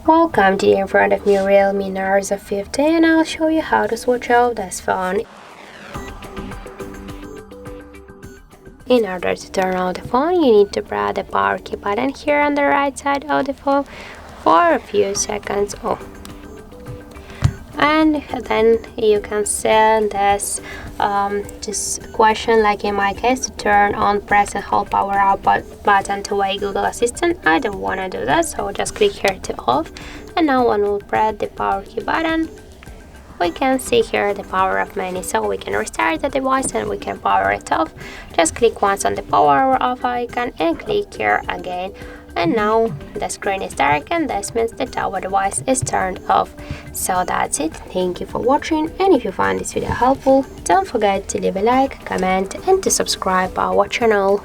Welcome, today in front of me Realme Narzo 50 and I'll show you how to switch off this phone. In order to turn on the phone, you need to press the power key button here on the right side of the phone for a few seconds. And then you can set this question, like in my case, to turn on, press and hold power up button to wake Google Assistant. I don't want to do that, so just click here to off. And now when we press the power key button, we can see here the power off menu, so we can restart the device and we can power it off. Just click once on the power off icon and click here again. And now the screen is dark and this means that our device is turned off. So that's it. Thank you for watching, and if you find this video helpful, don't forget to leave a like, comment and to subscribe our channel.